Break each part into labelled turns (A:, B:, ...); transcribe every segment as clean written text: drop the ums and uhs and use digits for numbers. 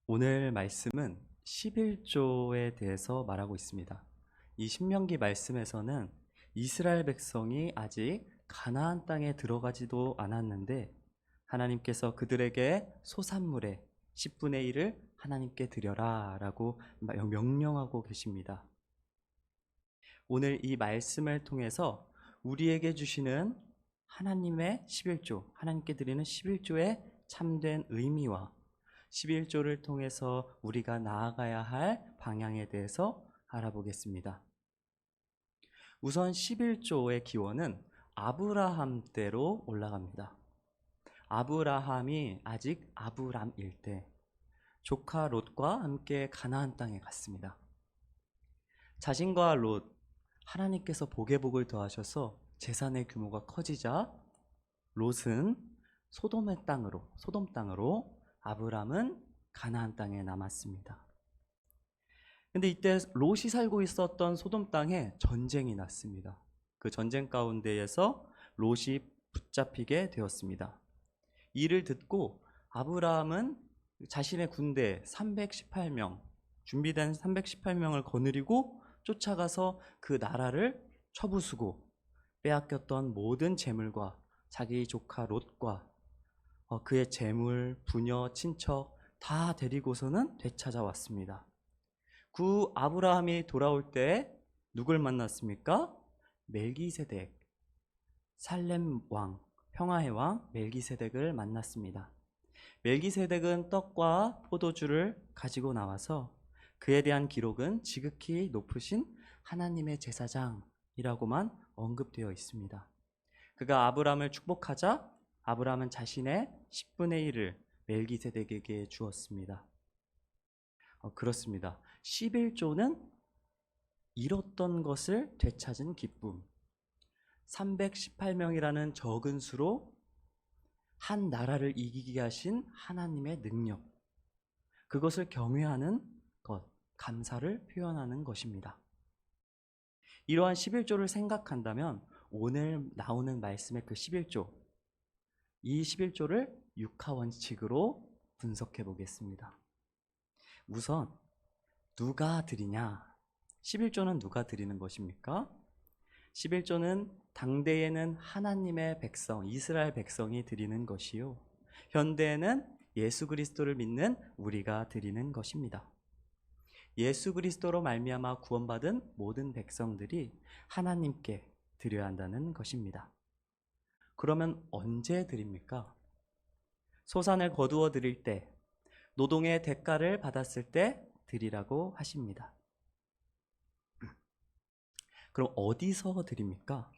A: 오늘 말씀은 11조에 대해서 말하고 있습니다. 이 신명기 말씀에서는 이스라엘 백성이 아직 가나안 땅에 들어가지도 않았는데 하나님께서 그들에게 소산물의 10분의 1을 하나님께 드려라 라고 명령하고 계십니다. 오늘 이 말씀을 통해서 우리에게 주시는 하나님의 11조, 하나님께 드리는 11조의 참된 의미와 11조를 통해서 우리가 나아가야 할 방향에 대해서 알아보겠습니다. 우선 11조의 기원은 아브라함 때로 올라갑니다. 아브라함이 아직 아브람일 때 조카 롯과 함께 가나안 땅에 갔습니다. 자신과 롯, 하나님께서 복에 복을 더하셔서 재산의 규모가 커지자 롯은 소돔 땅으로, 아브람은 가나안 땅에 남았습니다. 근데 이때 롯이 살고 있었던 소돔 땅에 전쟁이 났습니다. 그 전쟁 가운데에서 롯이 붙잡히게 되었습니다. 이를 듣고 아브라함은 자신의 군대 318명, 준비된 318명을 거느리고 쫓아가서 그 나라를 쳐부수고 빼앗겼던 모든 재물과 자기 조카 롯과 그의 재물, 부녀, 친척 다 데리고서는 되찾아왔습니다. 그 아브라함이 돌아올 때 누굴 만났습니까? 멜기세덱, 살렘 왕, 평화의 왕 멜기세덱을 만났습니다. 멜기세덱은 떡과 포도주를 가지고 나와서 그에 대한 기록은 지극히 높으신 하나님의 제사장이라고만 언급되어 있습니다. 그가 아브라함을 축복하자 아브라함은 자신의 10분의 1을 멜기세덱에게 주었습니다. 그렇습니다. 11조는 잃었던 것을 되찾은 기쁨, 318명이라는 적은 수로 한 나라를 이기게 하신 하나님의 능력, 그것을 경외하는 것, 감사를 표현하는 것입니다. 이러한 11조를 생각한다면 오늘 나오는 말씀의 그 11조, 이 11조를 육하원칙으로 분석해 보겠습니다. 우선 누가 드리냐? 11조는 누가 드리는 것입니까? 11조는 당대에는 하나님의 백성, 이스라엘 백성이 드리는 것이요, 현대에는 예수 그리스도를 믿는 우리가 드리는 것입니다. 예수 그리스도로 말미암아 구원받은 모든 백성들이 하나님께 드려야 한다는 것입니다. 그러면 언제 드립니까? 소산을 거두어 드릴 때, 노동의 대가를 받았을 때 드리라고 하십니다. 그럼 어디서 드립니까?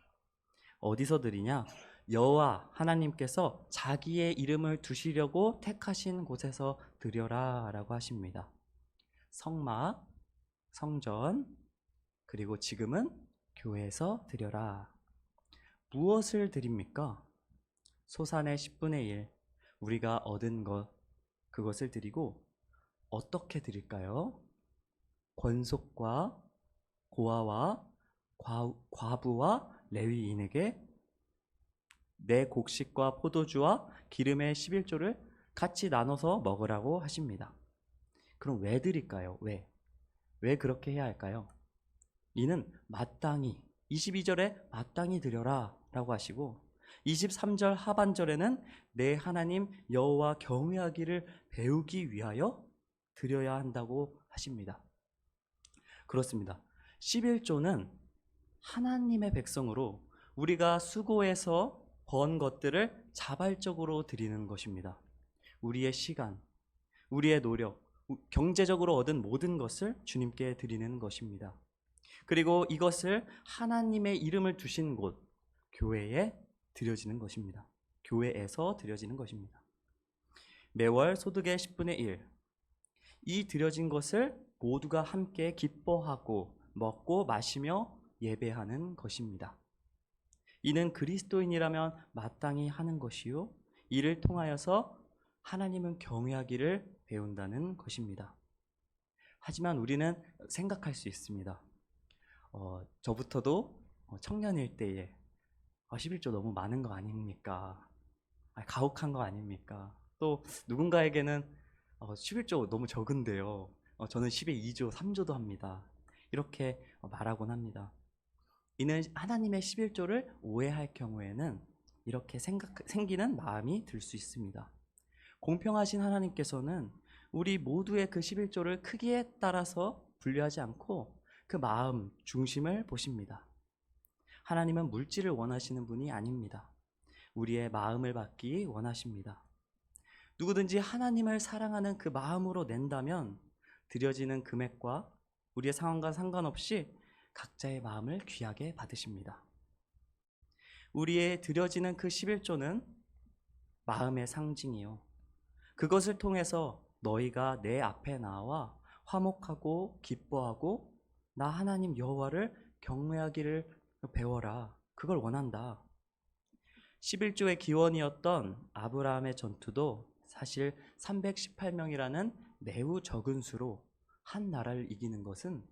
A: 어디서 드리냐? 여호와 하나님께서 자기의 이름을 두시려고 택하신 곳에서 드려라 라고 하십니다. 성막, 성전, 그리고 지금은 교회에서 드려라. 무엇을 드립니까? 소산의 10분의 1, 우리가 얻은 것, 그것을 드리고 어떻게 드릴까요? 권속과 고아와 과부와 레위인에게 내 곡식과 포도주와 기름의 11조를 같이 나눠서 먹으라고 하십니다. 그럼 왜 드릴까요? 왜 그렇게 해야 할까요? 이는 마땅히 22절에 마땅히 드려라 라고 하시고 23절 하반절에는 내 하나님 여호와 경외하기를 배우기 위하여 드려야 한다고 하십니다. 그렇습니다. 11조는 하나님의 백성으로 우리가 수고해서 번 것들을 자발적으로 드리는 것입니다. 우리의 시간, 우리의 노력, 경제적으로 얻은 모든 것을 주님께 드리는 것입니다. 그리고 이것을 하나님의 이름을 두신 곳, 교회에 드려지는 것입니다. 교회에서 드려지는 것입니다. 매월 소득의 10분의 1, 이 드려진 것을 모두가 함께 기뻐하고 먹고 마시며 예배하는 것입니다. 이는 그리스도인이라면 마땅히 하는 것이요, 이를 통하여서 하나님은 경외하기를 배운다는 것입니다. 하지만 우리는 생각할 수 있습니다. 저부터도 청년일 때에 11조 너무 많은 거 아닙니까? 가혹한 거 아닙니까? 또 누군가에게는 11조 너무 적은데요. 저는 10에 2조, 3조도 합니다. 이렇게 말하곤 합니다. 이는 하나님의 11조를 오해할 경우에는 이렇게 생기는 마음이 들 수 있습니다. 공평하신 하나님께서는 우리 모두의 그 11조를 크기에 따라서 분류하지 않고 그 마음 중심을 보십니다. 하나님은 물질을 원하시는 분이 아닙니다. 우리의 마음을 받기 원하십니다. 누구든지 하나님을 사랑하는 그 마음으로 낸다면 드려지는 금액과 우리의 상황과 상관없이 각자의 마음을 귀하게 받으십니다. 우리의 드려지는 그 11조는 마음의 상징이요. 그것을 통해서 너희가 내 앞에 나와 화목하고 기뻐하고 나 하나님 여호와를 경외하기를 배워라. 그걸 원한다. 11조의 기원이었던 아브라함의 전투도 사실 318명이라는 매우 적은 수로 한 나라를 이기는 것은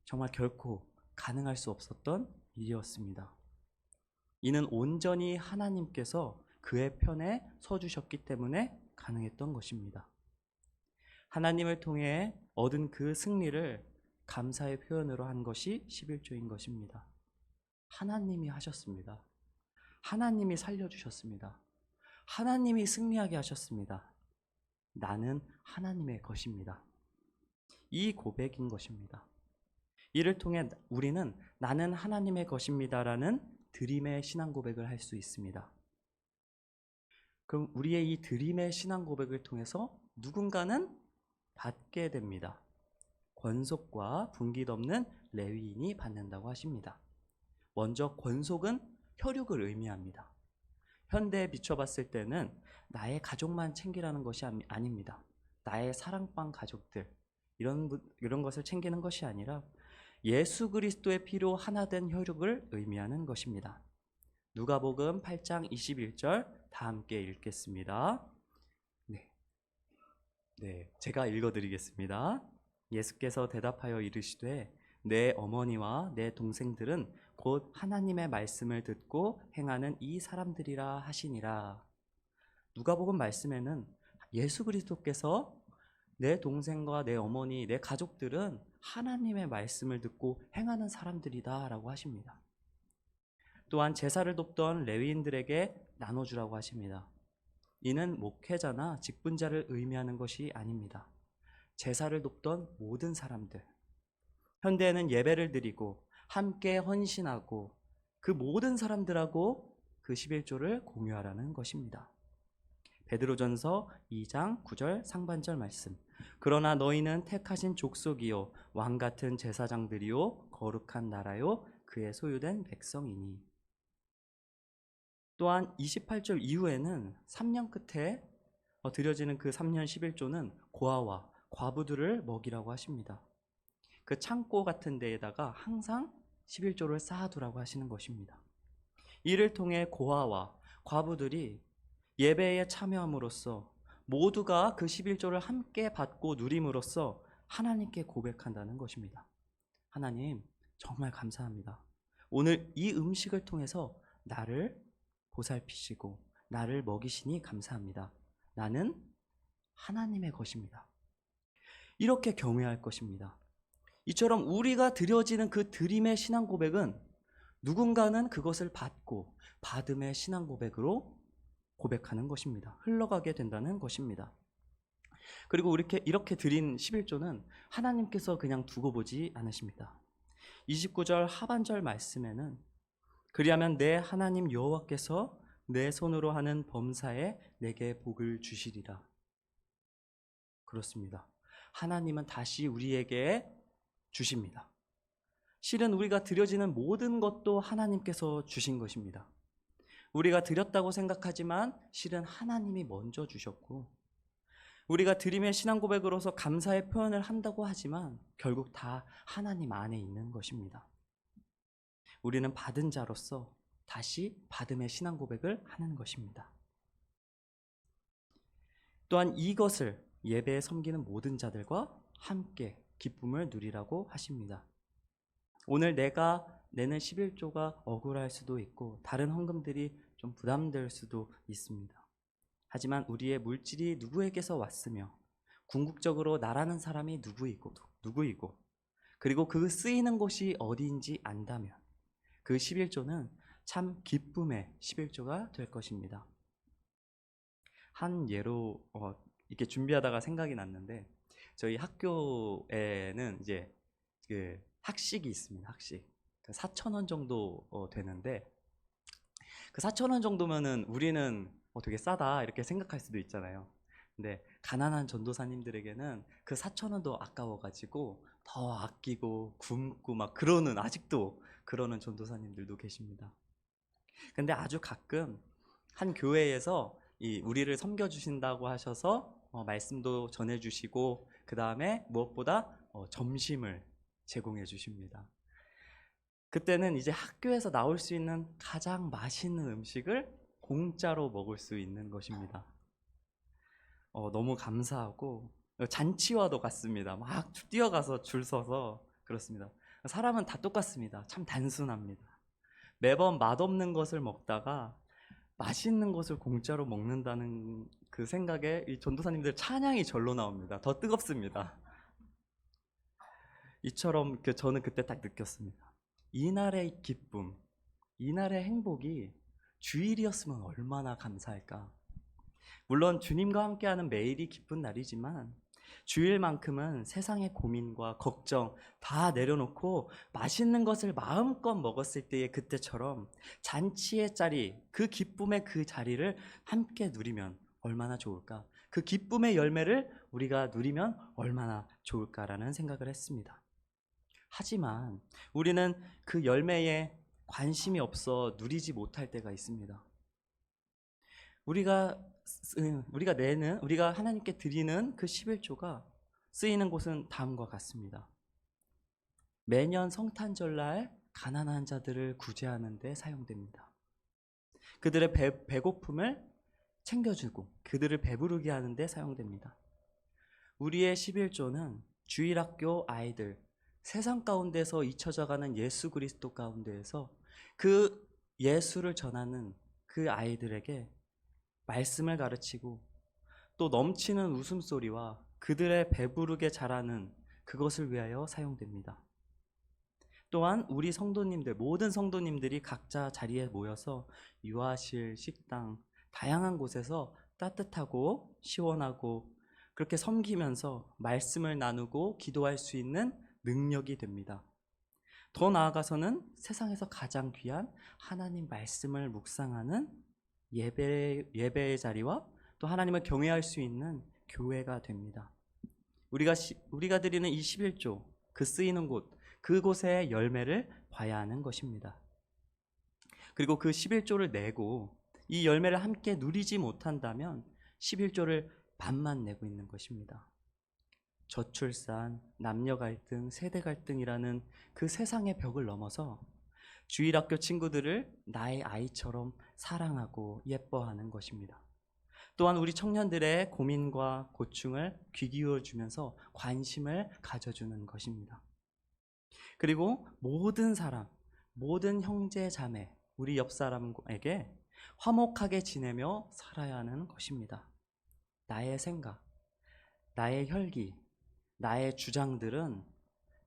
A: 정말 결코 가능할 수 없었던 일이었습니다. 이는 온전히 하나님께서 그의 편에 서주셨기 때문에 가능했던 것입니다. 하나님을 통해 얻은 그 승리를 감사의 표현으로 한 것이 11조인 것입니다. 하나님이 하셨습니다. 하나님이 살려주셨습니다. 하나님이 승리하게 하셨습니다. 나는 하나님의 것입니다. 이 고백인 것입니다. 이를 통해 우리는 나는 하나님의 것입니다라는 드림의 신앙 고백을 할 수 있습니다. 그럼 우리의 이 드림의 신앙 고백을 통해서 누군가는 받게 됩니다. 권속과 분깃 없는 레위인이 받는다고 하십니다. 먼저 권속은 혈육을 의미합니다. 현대에 비춰봤을 때는 나의 가족만 챙기라는 것이 아닙니다. 나의 사랑방 가족들 이런 것을 챙기는 것이 아니라 예수 그리스도의 피로 하나 된 혈육을 의미하는 것입니다. 누가복음 8장 21절 다 함께 읽겠습니다. 제가 읽어드리겠습니다. 예수께서 대답하여 이르시되 내 어머니와 내 동생들은 곧 하나님의 말씀을 듣고 행하는 이 사람들이라 하시니라. 누가복음 말씀에는 예수 그리스도께서 내 동생과 내 어머니, 내 가족들은 하나님의 말씀을 듣고 행하는 사람들이다 라고 하십니다. 또한 제사를 돕던 레위인들에게 나눠주라고 하십니다. 이는 목회자나 직분자를 의미하는 것이 아닙니다. 제사를 돕던 모든 사람들, 현대에는 예배를 드리고 함께 헌신하고 그 모든 사람들하고 그 11조를 공유하라는 것입니다. 베드로전서 2장 9절 상반절 말씀. 그러나 너희는 택하신 족속이요 왕같은 제사장들이요 거룩한 나라요 그의 소유된 백성이니. 또한 28절 이후에는 3년 끝에 드려지는 그 3년 11조는 고아와 과부들을 먹이라고 하십니다. 그 창고 같은 데에다가 항상 11조를 쌓아두라고 하시는 것입니다. 이를 통해 고아와 과부들이 예배에 참여함으로써 모두가 그 11조를 함께 받고 누림으로써 하나님께 고백한다는 것입니다. 하나님, 정말 감사합니다. 오늘 이 음식을 통해서 나를 보살피시고 나를 먹이시니 감사합니다. 나는 하나님의 것입니다. 이렇게 경외할 것입니다. 이처럼 우리가 드려지는 그 드림의 신앙 고백은 누군가는 그것을 받고 받음의 신앙 고백으로 고백하는 것입니다. 흘러가게 된다는 것입니다. 그리고 이렇게 드린 11조는 하나님께서 그냥 두고 보지 않으십니다. 29절 하반절 말씀에는 그리하면 내 하나님 여호와께서 내 손으로 하는 범사에 내게 복을 주시리라. 그렇습니다. 하나님은 다시 우리에게 주십니다. 실은 우리가 드려지는 모든 것도 하나님께서 주신 것입니다. 우리가 드렸다고 생각하지만 실은 하나님이 먼저 주셨고, 우리가 드림의 신앙 고백으로서 감사의 표현을 한다고 하지만 결국 다 하나님 안에 있는 것입니다. 우리는 받은 자로서 다시 받음의 신앙 고백을 하는 것입니다. 또한 이것을 예배에 섬기는 모든 자들과 함께 기쁨을 누리라고 하십니다. 오늘 내가 내는 11조가 억울할 수도 있고 다른 헌금들이 좀 부담될 수도 있습니다. 하지만 우리의 물질이 누구에게서 왔으며 궁극적으로 나라는 사람이 누구이고 그리고 그 쓰이는 곳이 어디인지 안다면 그 11조는 참 기쁨의 11조가 될 것입니다. 한 예로 이렇게 준비하다가 생각이 났는데, 저희 학교에는 이제 그 학식이 있습니다. 학식 4,000원 정도 되는데, 그 4,000원 정도면은 우리는 되게 싸다 이렇게 생각할 수도 있잖아요. 근데 가난한 전도사님들에게는 그 4,000원도 아까워가지고 더 아끼고 굶고 막 그러는, 아직도 그러는 전도사님들도 계십니다. 근데 아주 가끔 한 교회에서 우리를 섬겨주신다고 하셔서 말씀도 전해주시고 그 다음에 무엇보다 점심을 제공해 주십니다. 그때는 이제 학교에서 나올 수 있는 가장 맛있는 음식을 공짜로 먹을 수 있는 것입니다. 너무 감사하고 잔치와도 같습니다. 막 뛰어가서 줄 서서 그렇습니다. 사람은 다 똑같습니다. 참 단순합니다. 매번 맛없는 것을 먹다가 맛있는 것을 공짜로 먹는다는 그 생각에 이 전도사님들 찬양이 절로 나옵니다. 더 뜨겁습니다. 이처럼 저는 그때 딱 느꼈습니다. 이날의 기쁨, 이날의 행복이 주일이었으면 얼마나 감사할까. 물론 주님과 함께하는 매일이 기쁜 날이지만 주일만큼은 세상의 고민과 걱정 다 내려놓고 맛있는 것을 마음껏 먹었을 때의 그때처럼 잔치의 자리, 그 기쁨의 그 자리를 함께 누리면 얼마나 좋을까. 그 기쁨의 열매를 우리가 누리면 얼마나 좋을까라는 생각을 했습니다. 하지만 우리는 그 열매에 관심이 없어 누리지 못할 때가 있습니다. 우리가 하나님께 드리는 그 11조가 쓰이는 곳은 다음과 같습니다. 매년 성탄절날 가난한 자들을 구제하는 데 사용됩니다. 그들의 배고픔을 챙겨주고 그들을 배부르게 하는 데 사용됩니다. 우리의 11조는 주일학교 아이들, 세상 가운데서 잊혀져가는 예수 그리스도 가운데에서 그 예수를 전하는 그 아이들에게 말씀을 가르치고 또 넘치는 웃음소리와 그들의 배부르게 자라는 그것을 위하여 사용됩니다. 또한 우리 성도님들, 모든 성도님들이 각자 자리에 모여서 유아실, 식당, 다양한 곳에서 따뜻하고 시원하고 그렇게 섬기면서 말씀을 나누고 기도할 수 있는 능력이 됩니다. 더 나아가서는 세상에서 가장 귀한 하나님 말씀을 묵상하는 예배의 자리와 또 하나님을 경외할 수 있는 교회가 됩니다. 우리가 드리는 이 11조, 그 쓰이는 곳, 그곳의 열매를 봐야 하는 것입니다. 그리고 그 11조를 내고 이 열매를 함께 누리지 못한다면 11조를 반만 내고 있는 것입니다. 저출산, 남녀 갈등, 세대 갈등이라는 그 세상의 벽을 넘어서 주일학교 친구들을 나의 아이처럼 사랑하고 예뻐하는 것입니다. 또한 우리 청년들의 고민과 고충을 귀 기울여 주면서 관심을 가져주는 것입니다. 그리고 모든 사람, 모든 형제 자매, 우리 옆 사람에게 화목하게 지내며 살아야 하는 것입니다. 나의 생각, 나의 혈기, 나의 주장들은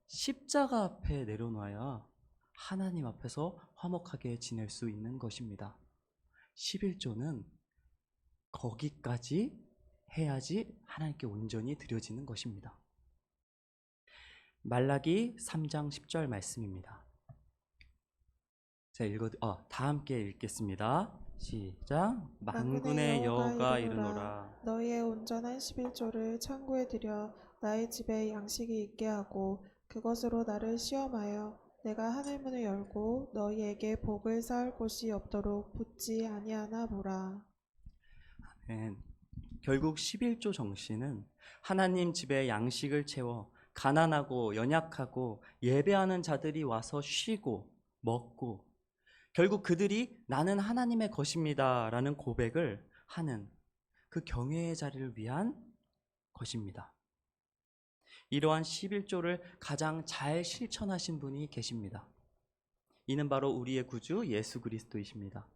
A: 십자가 앞에 내려놔야 하나님 앞에서 화목하게 지낼 수 있는 것입니다. 11조는 거기까지 해야지 하나님께 온전히 드려지는 것입니다. 말라기 3장 10절 말씀입니다. 다 함께 읽겠습니다. 시작. 만군의 여호가 이르노라.
B: 너희의 온전한 11조를 창고에 들여 나의 집에 양식이 있게 하고 그것으로 나를 시험하여 내가 하늘문을 열고 너희에게 복을 쌓을 곳이 없도록 붙지 아니하나 보라.
A: 아멘. 결국 11조 정신은 하나님 집에 양식을 채워 가난하고 연약하고 예배하는 자들이 와서 쉬고 먹고 결국 그들이 나는 하나님의 것입니다 라는 고백을 하는 그 경외의 자리를 위한 것입니다. 이러한 11조를 가장 잘 실천하신 분이 계십니다. 이는 바로 우리의 구주 예수 그리스도이십니다.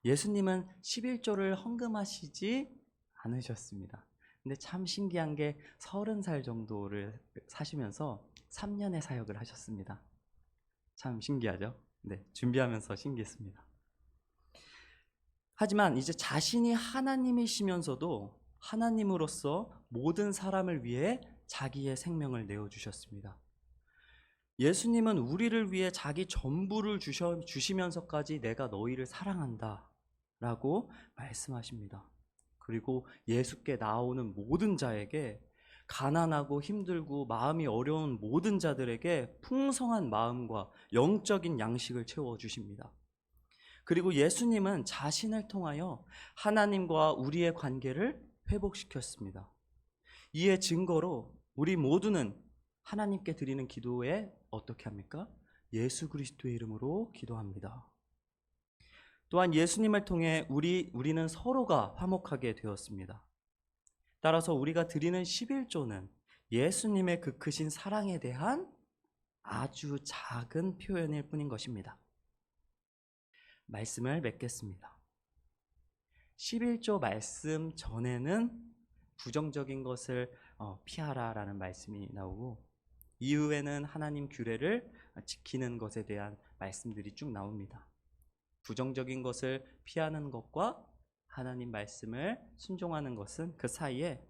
A: 예수님은 11조를 헌금하시지 않으셨습니다. 근데 참 신기한 게 30살 정도를 사시면서 3년의 사역을 하셨습니다. 참 신기하죠? 네, 준비하면서 신기했습니다. 하지만 이제 자신이 하나님이시면서도 하나님으로서 모든 사람을 위해 자기의 생명을 내어주셨습니다. 예수님은 우리를 위해 자기 전부를 주시면서까지 내가 너희를 사랑한다 라고 말씀하십니다. 그리고 예수께 나오는 모든 자에게, 가난하고 힘들고 마음이 어려운 모든 자들에게 풍성한 마음과 영적인 양식을 채워주십니다. 그리고 예수님은 자신을 통하여 하나님과 우리의 관계를 회복시켰습니다. 이에 증거로 우리 모두는 하나님께 드리는 기도에 어떻게 합니까? 예수 그리스도의 이름으로 기도합니다. 또한 예수님을 통해 우리는 서로가 화목하게 되었습니다. 따라서 우리가 드리는 11조는 예수님의 그 크신 사랑에 대한 아주 작은 표현일 뿐인 것입니다. 말씀을 맺겠습니다. 11조 말씀 전에는 부정적인 것을 피하라라는 말씀이 나오고, 이후에는 하나님 규례를 지키는 것에 대한 말씀들이 쭉 나옵니다. 부정적인 것을 피하는 것과 하나님 말씀을 순종하는 것은 그 사이에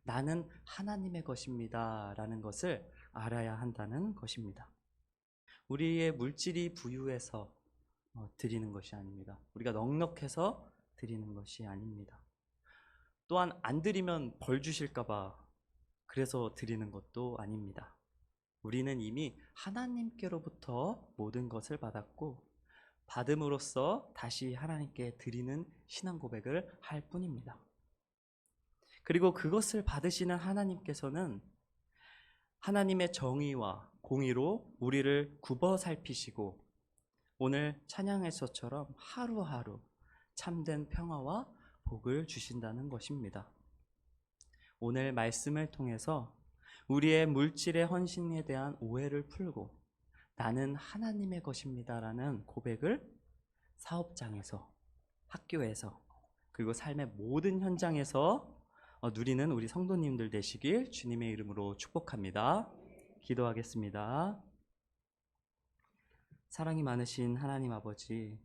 A: 나는 하나님의 것입니다 라는 것을 알아야 한다는 것입니다. 우리의 물질이 부유해서 드리는 것이 아닙니다. 우리가 넉넉해서 드리는 것이 아닙니다. 또한 안 드리면 벌 주실까 봐 그래서 드리는 것도 아닙니다. 우리는 이미 하나님께로부터 모든 것을 받았고, 받음으로써 다시 하나님께 드리는 신앙 고백을 할 뿐입니다. 그리고 그것을 받으시는 하나님께서는 하나님의 정의와 공의로 우리를 굽어 살피시고, 오늘 찬양에서처럼 하루하루 참된 평화와 복을 주신다는 것입니다. 오늘 말씀을 통해서 우리의 물질의 헌신에 대한 오해를 풀고 나는 하나님의 것입니다라는 고백을 사업장에서, 학교에서, 그리고 삶의 모든 현장에서 누리는 우리 성도님들 되시길 주님의 이름으로 축복합니다. 기도하겠습니다. 사랑이 많으신 하나님 아버지,